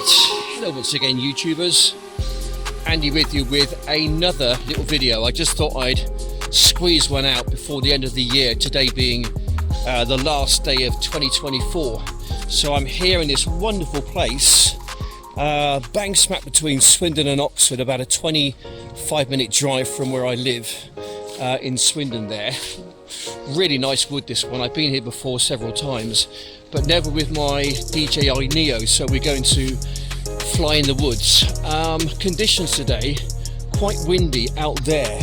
Hello once again, YouTubers. Andy with you with another little video. I just thought I'd squeeze one out before the end of the year, today being the last day of 2024. So I'm here in this wonderful place, bang smack between Swindon and Oxford, about a 25-minute drive from where I live in Swindon there. Really nice wood, this one. I've been here before several times, but never with my DJI Neo, so we're going to fly in the woods. Conditions today, quite windy out there.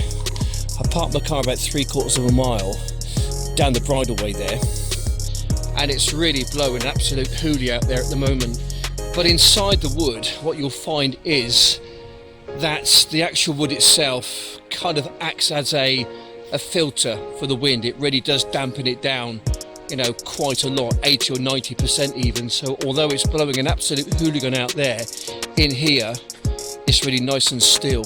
I parked my car about 3/4 of a mile down the bridleway there, and it's really blowing an absolute hoolie out there at the moment. But inside the wood, what you'll find is that the actual wood itself kind of acts as a filter for the wind. It really does dampen it down, you know, quite a lot, 80 or 90% even. So although it's blowing an absolute hooligan out there, in here it's really nice and still.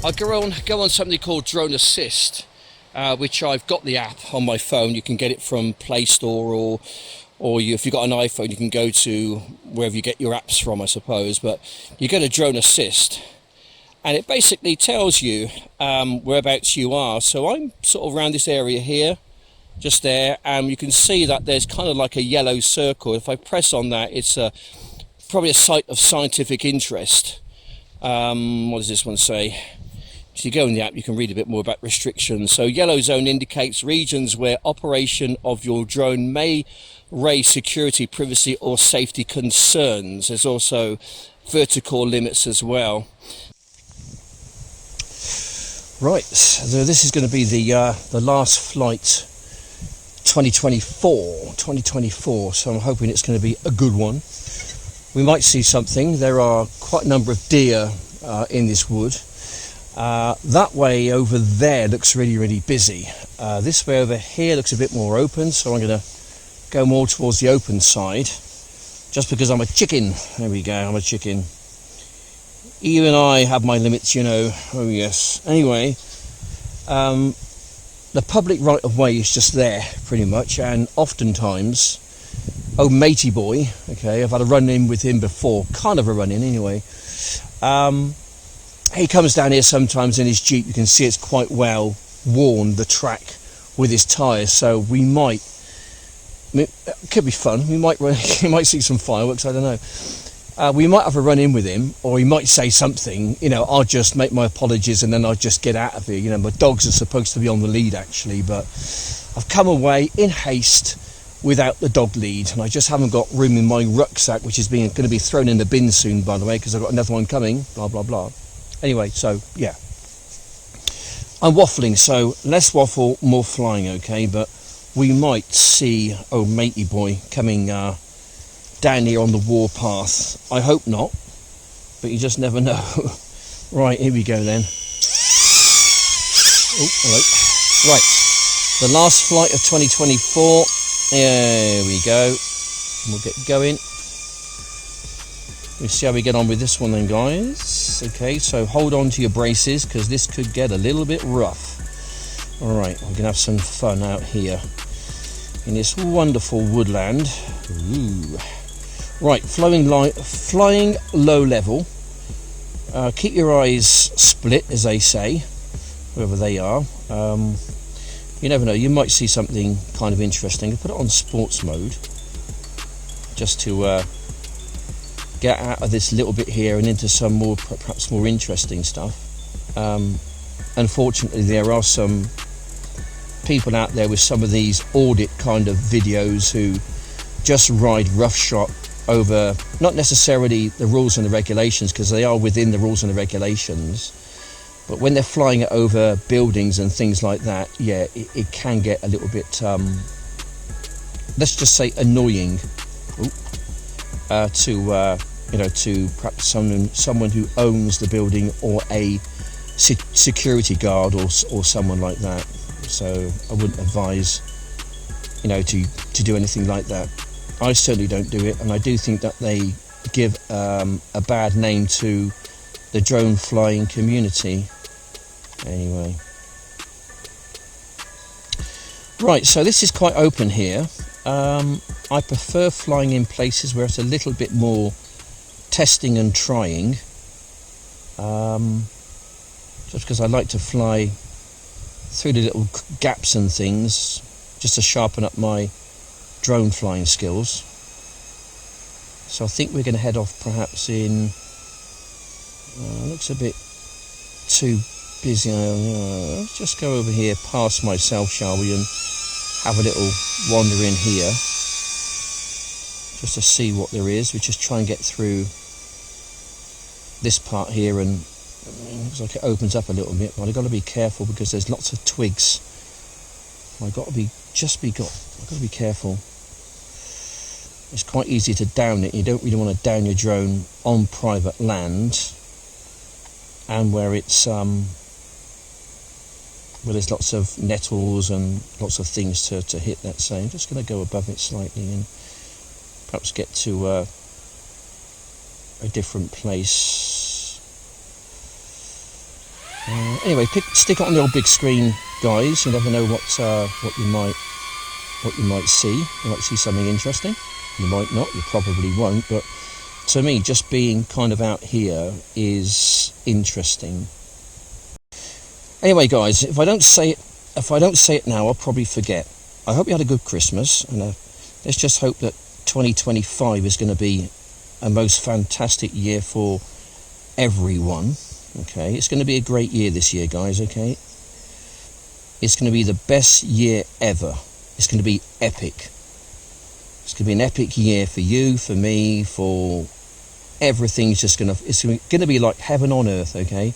I go on something called Drone Assist, which I've got the app on my phone. You can get it from Play Store, or if you've got an iPhone, you can go to wherever you get your apps from, I suppose. But you go to Drone Assist, and it basically tells you whereabouts you are. So I'm sort of around this area here, just there, and you can see that there's kind of like a yellow circle. If I press on that, it's probably a site of scientific interest. What does this one say? If you go in the app, you can read a bit more about restrictions. So yellow zone indicates regions where operation of your drone may raise security, privacy or safety concerns. There's also vertical limits as well. Right, so this is going to be the last flight 2024, so I'm hoping it's going to be a good one. We might see something. There are quite a number of deer in this wood. That way over there looks really busy. This way over here looks a bit more open, so I'm going to go more towards the open side, just because I'm a chicken. There we go, I'm a chicken. Even I have my limits, you know. Oh yes. Anyway, the public right of way is just there pretty much, and oftentimes, oh matey boy, okay, I've had a run in with him before, kind of a run in anyway. He comes down here sometimes in his Jeep. You can see it's quite well worn, the track, with his tyres, so we might, it could be fun, we might see some fireworks, I don't know. We might have a run in with him, or he might say something, you know. I'll just make my apologies and then I'll just get out of here. You know, my dogs are supposed to be on the lead actually, but I've come away in haste without the dog lead, and I just haven't got room in my rucksack, which is going to be thrown in the bin soon, by the way, because I've got another one coming, blah blah blah. Anyway, so yeah, I'm waffling, so less waffle, more flying, okay? But we might see oh matey boy coming down here on the warpath. I hope not, but you just never know. Right, here we go then. Oh, hello. Right, the last flight of 2024. There we go. We'll get going. We'll see how we get on with this one then, guys. Okay, so hold on to your braces, because this could get a little bit rough. Alright, we're going to have some fun out here in this wonderful woodland. Ooh. Right, flying low level. Keep your eyes split, as they say, wherever they are. You never know, you might see something kind of interesting. I'll put it on sports mode, just to get out of this little bit here and into some more, perhaps more interesting stuff. Unfortunately, there are some people out there with some of these audit kind of videos who just ride roughshod over, not necessarily the rules and the regulations, because they are within the rules and the regulations, but when they're flying it over buildings and things like that, yeah, it can get a little bit, let's just say annoying, to you know, to perhaps someone who owns the building, or a security guard, or someone like that. So I wouldn't advise, you know, to do anything like that. I certainly don't do it, and I do think that they give a bad name to the drone flying community. Anyway, Right, so this is quite open here. I prefer flying in places where it's a little bit more testing and trying, just because I like to fly through the little gaps and things just to sharpen up my drone flying skills. So I think we're going to head off perhaps in, looks a bit too busy. Let's just go over here past myself, shall we, and have a little wander in here just to see what there is. We just try and get through this part here, and it looks like it opens up a little bit, but I've got to be careful because there's lots of twigs. I've got to be careful. It's quite easy to down it. You don't really want to down your drone on private land and where it's where there's lots of nettles and lots of things to hit. Let's say I'm just going to go above it slightly and perhaps get to a different place. Anyway, stick it on the old big screen, guys. You never know what you might see. You might see something interesting. You might not. You probably won't. But to me, just being kind of out here is interesting. Anyway, guys, if I don't say it now, I'll probably forget. I hope you had a good Christmas, and let's just hope that 2025 is going to be a most fantastic year for everyone. Okay, it's going to be a great year this year, guys. Okay, it's going to be the best year ever. It's going to be epic. It's going to be an epic year for you, for me, for everything. It's going to be like heaven on earth. Okay.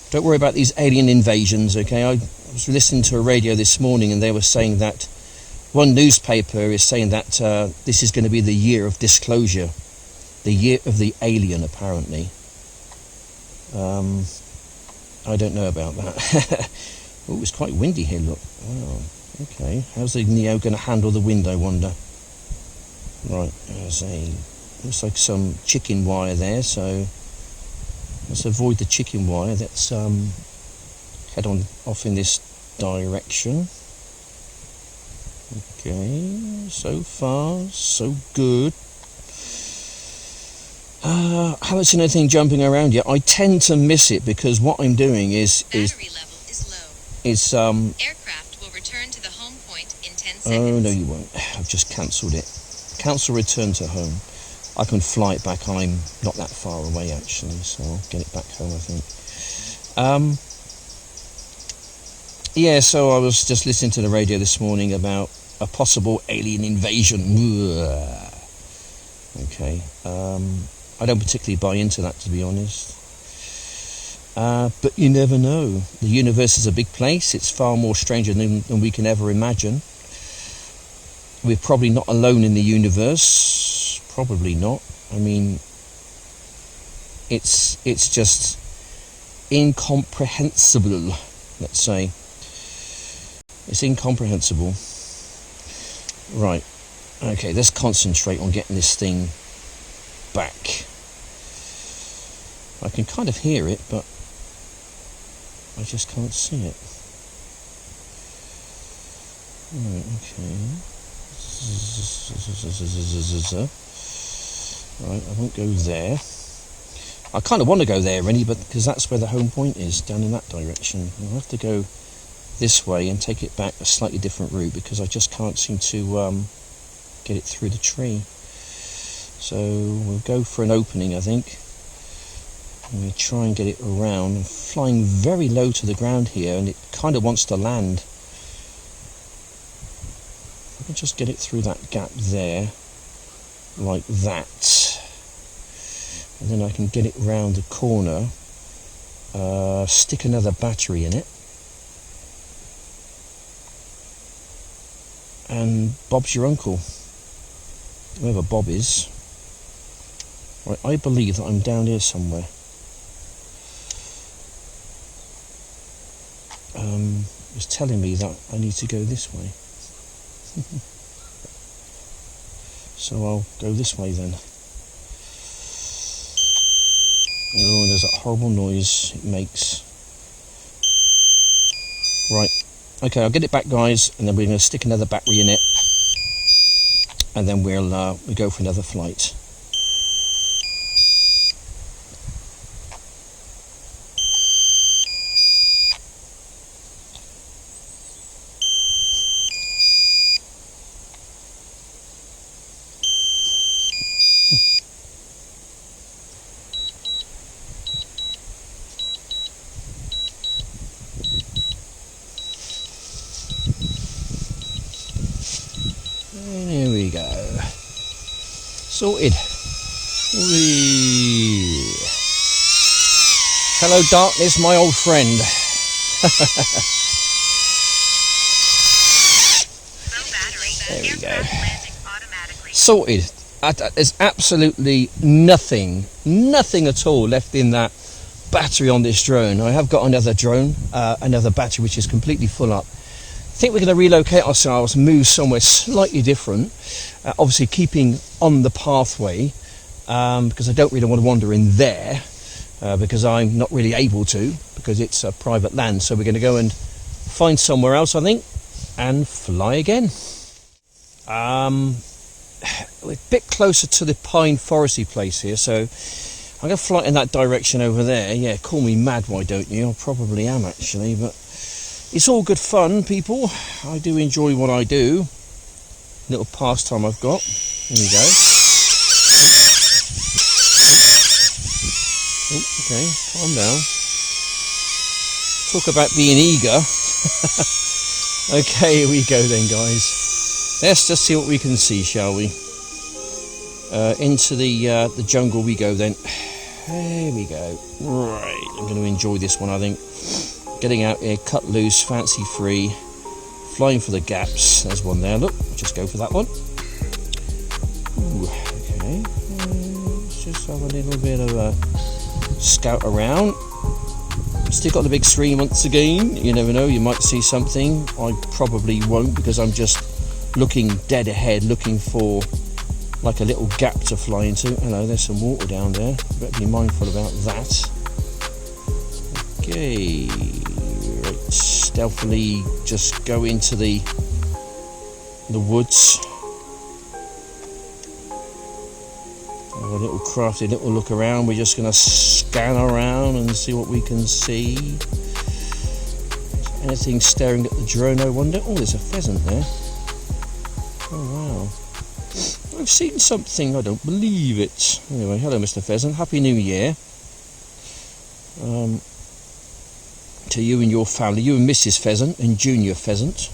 Don't worry about these alien invasions, okay? I was listening to a radio this morning and they were saying that one newspaper is saying that this is going to be the year of disclosure, the year of the alien, apparently. I don't know about that. Oh, it's quite windy here, look. Wow, okay. How's the Neo going to handle the wind, I wonder? Right, looks like some chicken wire there, so let's avoid the chicken wire. Let's head on off in this direction. Okay, so far so good. I haven't seen anything jumping around yet. I tend to miss it because what I'm doing is battery level is low. Aircraft will return to the home point in 10 seconds. Oh no, you won't. I've just cancelled it. Cancel return to home. I can fly it back. I'm not that far away actually, so I'll get it back home, I think. Yeah, so I was just listening to the radio this morning about a possible alien invasion. Okay, I don't particularly buy into that, to be honest. But you never know. The universe is a big place. It's far more stranger than we can ever imagine. We're probably not alone in the universe. Probably not. I mean, it's just incomprehensible, let's say. It's incomprehensible. Right. Okay, let's concentrate on getting this thing back. I can kind of hear it, but I just can't see it. Right, okay. Right, I won't go there. I kind of want to go there, really, but because that's where the home point is, down in that direction. I'll have to go this way and take it back a slightly different route because I just can't seem to get it through the tree. So we'll go for an opening, I think. And we'll try and get it around. I'm flying very low to the ground here, and it kind of wants to land. I can just get it through that gap there, like that. And then I can get it round the corner, stick another battery in it, and Bob's your uncle, whoever Bob is. Right, I believe that I'm down here somewhere. It was telling me that I need to go this way. So I'll go this way then. Oh, there's that horrible noise it makes. Right, Okay, I'll get it back, guys, and then we're going to stick another battery in it, and then we'll go for another flight. There we go. Sorted. Whee. Hello, darkness, my old friend. There we go. Sorted. There's absolutely nothing at all left in that battery on this drone. I have got another drone, another battery which is completely full up. I think we're going to relocate ourselves, move somewhere slightly different, obviously keeping on the pathway, because I don't really want to wander in there, because I'm not really able to, because it's private land. So we're going to go and find somewhere else, I think, and fly again. We're a bit closer to the pine foresty place here, so I'm going to fly in that direction over there. Yeah, call me mad, why don't you? I probably am, actually, but it's all good fun, people. I do enjoy what I do. Little pastime I've got. Here we go. Oh, okay, calm down. Talk about being eager. Okay, here we go then, guys. Let's just see what we can see, shall we? Into the jungle we go then. There we go. Right, I'm going to enjoy this one, I think. Getting out here, cut loose, fancy free, flying for the gaps. There's one there, look, just go for that one. Ooh, okay, let's just have a little bit of a scout around. Still got the big screen once again. You never know, you might see something. I probably won't, because I'm just looking dead ahead, looking for like a little gap to fly into. Hello, there's some water down there, better be mindful about that. Okay, right, stealthily just go into the woods. Have a little crafty little look around. We're just going to scan around and see what we can see. Is anything staring at the drone, I wonder? Oh, there's a pheasant there. Oh wow, I've seen something, I don't believe it. Anyway, hello Mr. Pheasant, Happy New Year. To you and your family, you and Mrs. Pheasant and Junior Pheasant.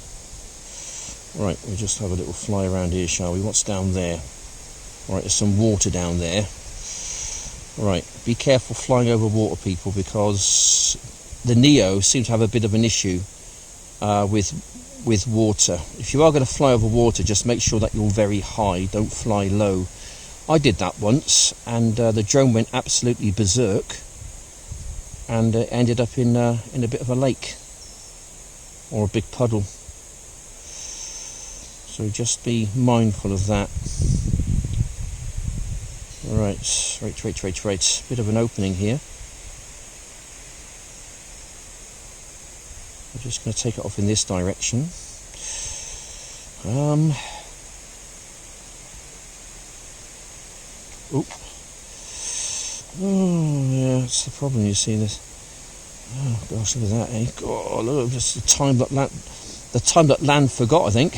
Right, we'll just have a little fly around here, shall we? What's down there? Right, there's some water down there. Right, be careful flying over water, people, because the Neo seems to have a bit of an issue with water. If you are going to fly over water, just make sure that you're very high, don't fly low. I did that once, and the drone went absolutely berserk, and ended up in a bit of a lake or a big puddle. So just be mindful of that. Right. Bit of an opening here. I'm just going to take it off in this direction. Oh yeah, that's the problem. You see this? Oh gosh, look at that, eh? God, look, just the time that land forgot, I think.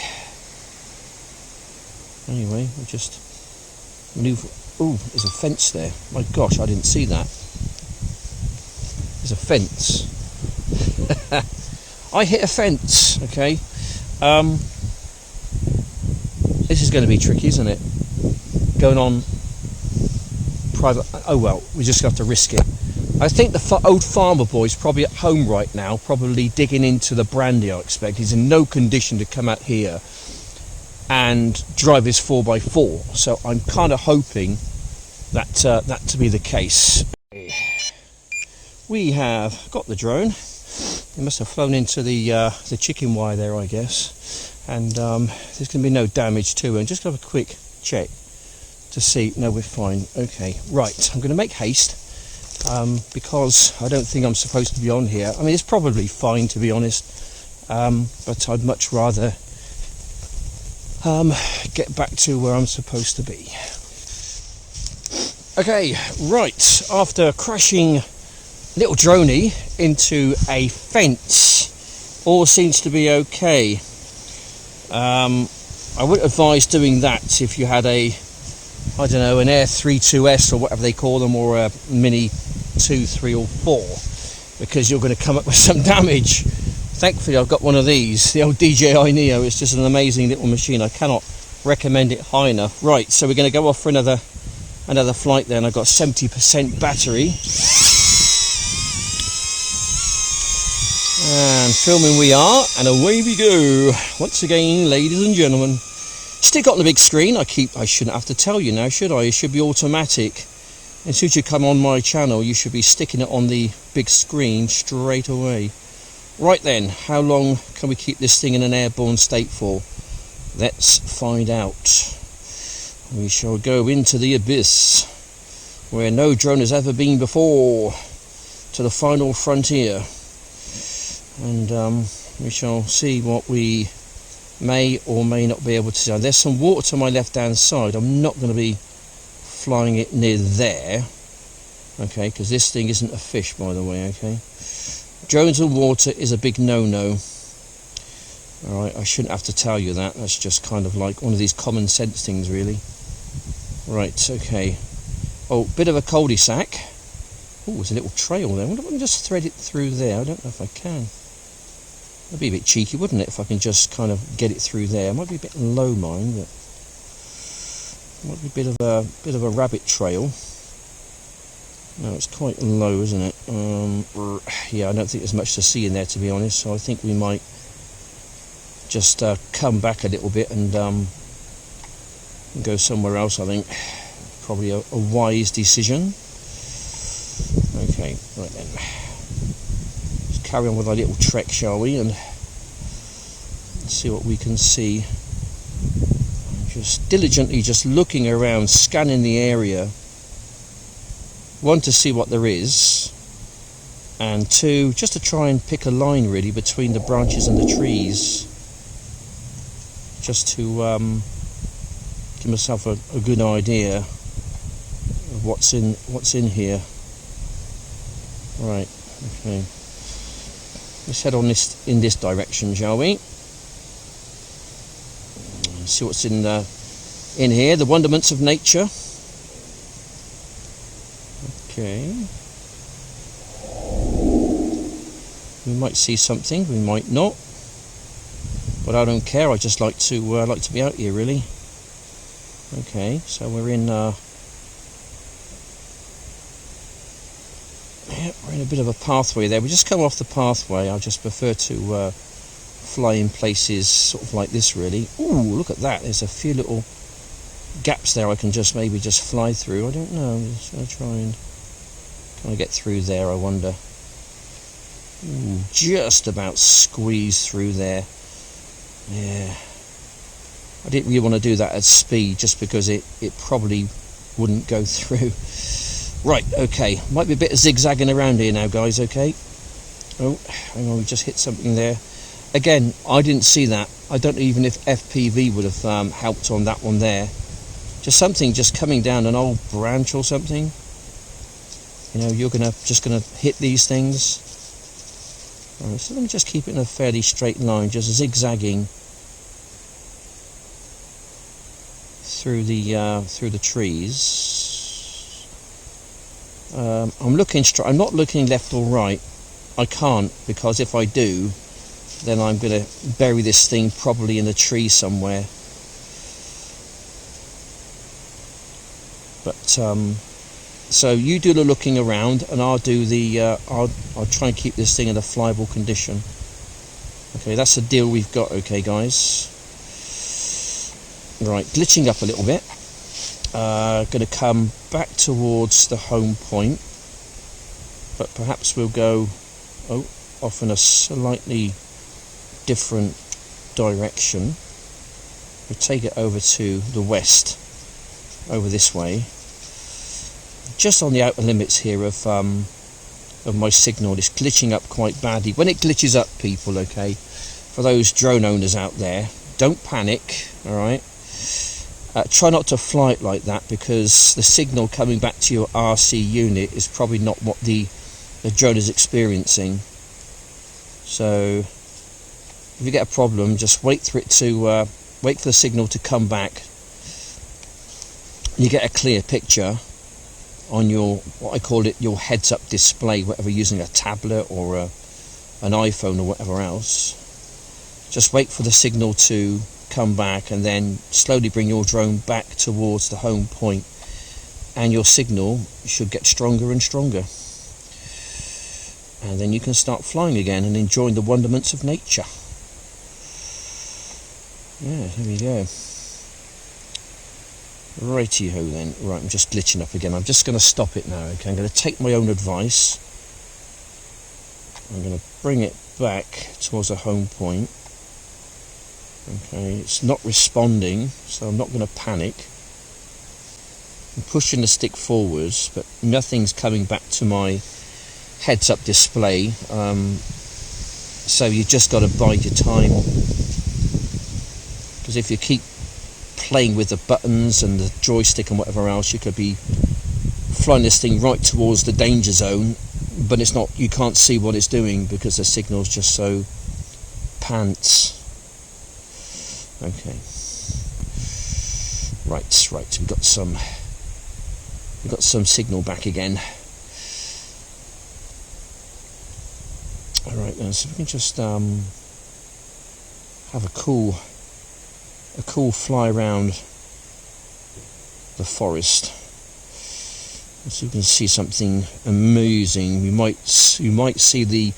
Anyway, we'll just maneuver. Oh, there's a fence there. My gosh, I didn't see that. There's a fence. I hit a fence. Okay. This is going to be tricky, isn't it? Going on private. Oh well, we just have to risk it. I think the old farmer boy's probably at home right now, probably digging into the brandy. I expect he's in no condition to come out here and drive his 4x4. So I'm kind of hoping that that to be the case. We have got the drone. It must have flown into the chicken wire there, I guess. And there's going to be no damage to it. Just have a quick check to see. No, we're fine. Okay, right. I'm going to make haste because I don't think I'm supposed to be on here. I mean, it's probably fine, to be honest. but I'd much rather get back to where I'm supposed to be. Okay, right, after crashing little droney into a fence, all seems to be okay. I would advise doing that if you had a, I don't know, an Air 32S or whatever they call them, or a Mini 2, 3 or 4, because you're going to come up with some damage. Thankfully I've got one of these, the old DJI Neo. It's just an amazing little machine. I cannot recommend it high enough. Right, so we're going to go off for another flight then. I've got 70% battery. And filming we are, and away we go. Once again, ladies and gentlemen. Stick on the big screen. I shouldn't have to tell you now, should I? It should be automatic. As soon as you come on my channel, you should be sticking it on the big screen straight away. Right then, how long can we keep this thing in an airborne state for? Let's find out. We shall go into the abyss, where no drone has ever been before, to the final frontier. And we shall see what we may or may not be able to see. There's some water to my left hand side. I'm not going to be flying it near there, okay, because this thing isn't a fish, by the way, okay. Drones and water is a big no-no. Alright, I shouldn't have to tell you that. That's just kind of like one of these common sense things, really. Right, okay. Oh, bit of a cul-de-sac. Oh, there's a little trail there. I wonder if I can just thread it through there. I don't know if I can. That'd be a bit cheeky, wouldn't it, if I can just kind of get it through there. It might be a bit low, mine, but it might be a bit of a rabbit trail. No, it's quite low, isn't it? Yeah, I don't think there's much to see in there, to be honest. So I think we might just come back a little bit and go somewhere else. I think probably a wise decision. Okay, right then. Let's carry on with our little trek, shall we, and see what we can see. Just diligently just looking around, scanning the area. One, to see what there is, and two, just to try and pick a line really between the branches and the trees, just to give myself a good idea of what's in here. Right, okay. Let's head on in this direction, shall we? See what's in here. The wonderments of nature. Okay. We might see something. We might not. But I don't care. I just like to be out here, really. Okay. So we're in. Yeah, we're in a bit of a pathway there. We just come off the pathway. I just prefer to fly in places sort of like this, really. Ooh, look at that. There's a few little gaps there I can just maybe just fly through. I don't know. I'm just going to try and can I get through there, I wonder. Ooh, just about squeeze through there. Yeah. I didn't really want to do that at speed just because it probably wouldn't go through. Right, okay. Might be a bit of zigzagging around here now, guys, okay? Oh, hang on, we just hit something there. Again, I didn't see that. I don't know even if FPV would have helped on that one there. Just something just coming down an old branch or something. You know, you're just gonna hit these things. Right, so let me just keep it in a fairly straight line, just zigzagging through the trees. I'm looking straight. I'm not looking left or right. I can't, because if I do, then I'm going to bury this thing probably in a tree somewhere. But so you do the looking around, and I'll do the. I'll try and keep this thing in a flyable condition. Okay, that's the deal we've got. Okay, guys. Right, glitching up a little bit. Going to come back towards the home point, but perhaps we'll go off in a slightly different direction. We'll take it over to the west, over this way, just on the outer limits here of my signal. It's glitching up quite badly. When it glitches up, people, okay, for those drone owners out there, don't panic, all right? Try not to fly it like that, because the signal coming back to your RC unit is probably not what the drone is experiencing. So if you get a problem, just wait for it to wait for the signal to come back. You get a clear picture on your, what I call it, your heads-up display, whatever you're using, a tablet or an iPhone or whatever else. Just wait for the signal to come back, and then slowly bring your drone back towards the home point, and your signal should get stronger and stronger, and then you can start flying again and enjoying the wonderments of nature. Yeah, there we go. Righty-ho then. Right, I'm just glitching up again. I'm just going to stop it now, okay? I'm going to take my own advice. I'm going to bring it back towards a home point. Okay, it's not responding, so I'm not going to panic. I'm pushing the stick forwards, but nothing's coming back to my heads-up display. So you just got to bide your time, because if you keep playing with the buttons and the joystick and whatever else, you could be flying this thing right towards the danger zone, but it's not. You can't see what it's doing because the signal's just so pants. Okay. Right. We've got some signal back again. All right, now so we can just have a cool fly around the forest, so you can see something amazing. You might see the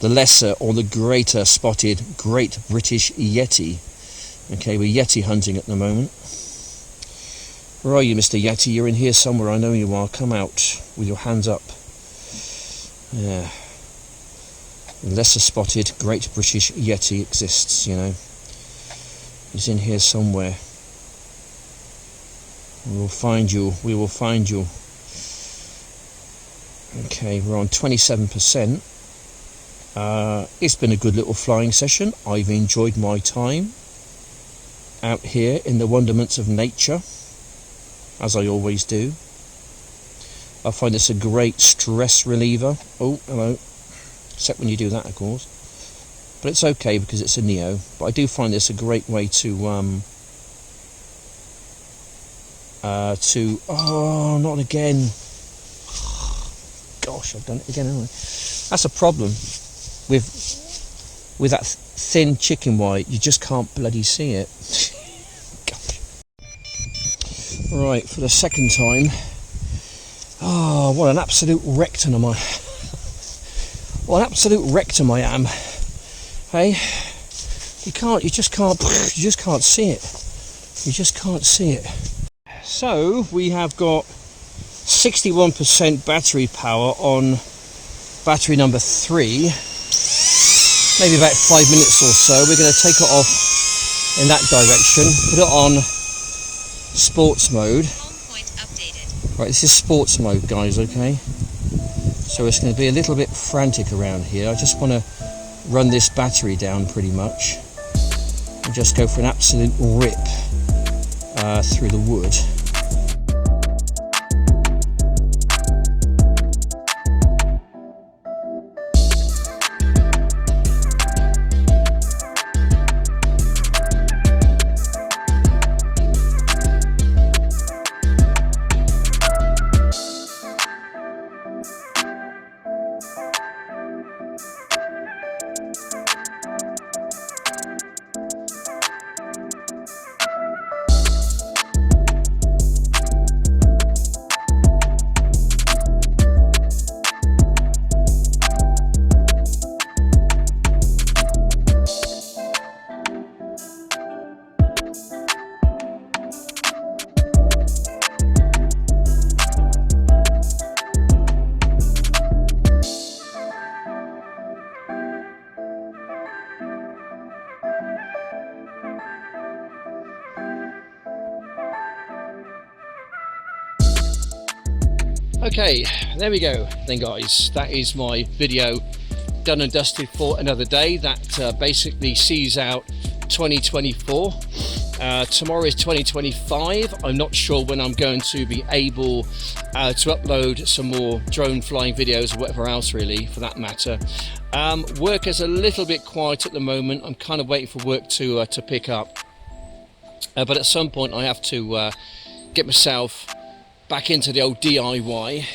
lesser or the greater spotted great British Yeti. Okay, we're Yeti hunting at the moment. Where are you, Mr. Yeti? You're in here somewhere, I know you are. Come out with your hands up. Yeah. The lesser spotted great British Yeti exists, you know. He's in here somewhere. We will find you. We will find you. Okay, we're on 27%. It's been a good little flying session. I've enjoyed my time out here in the wonderments of nature, as I always do. I find this a great stress reliever. Oh, hello. Except when you do that, of course. But it's okay because it's a Neo. But I do find this a great way to oh, not again. Gosh, I've done it again, haven't I? That's a problem with that thin chicken wire. You just can't bloody see it. Gosh. Right, for the second time. Oh, what an absolute rectum am I. What an absolute rectum I am. Hey, you just can't see it. You just can't see it. So we have got 61% battery power on battery number 3. Maybe about 5 minutes or so. We're going to take it off in that direction. Put it on sports mode. Home point updated. Right, this is sports mode, guys. Okay. So it's going to be a little bit frantic around here. I just want to run this battery down pretty much and just go for an absolute rip through the wood. Okay, there we go then, guys. That is my video done and dusted for another day. That basically sees out 2024. Tomorrow is 2025. I'm not sure when I'm going to be able to upload some more drone flying videos or whatever else, really, for that matter. Work is a little bit quiet at the moment. I'm kind of waiting for work to pick up, but at some point I have to get myself back into the old DIY.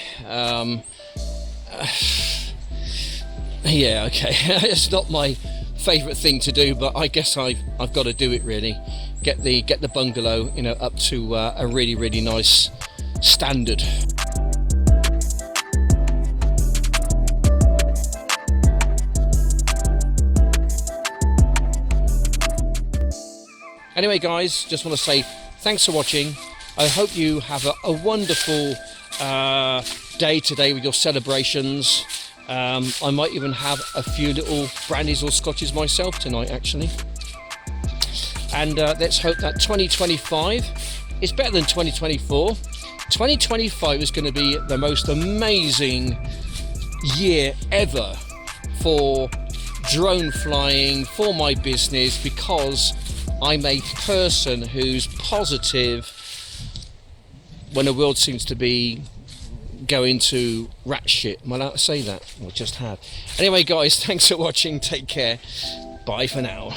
Yeah, okay. It's not my favourite thing to do, but I guess I've got to do it, really. Get the bungalow, you know, up to a really nice standard. Anyway, guys, just want to say thanks for watching. I hope you have a wonderful day today with your celebrations. I might even have a few little brandies or scotches myself tonight, actually. And let's hope that 2025 is better than 2024. 2025 is going to be the most amazing year ever for drone flying, for my business, because I'm a person who's positive when the world seems to be going to rat shit. Am I allowed to say that? I just have. Anyway, guys, thanks for watching. Take care. Bye for now.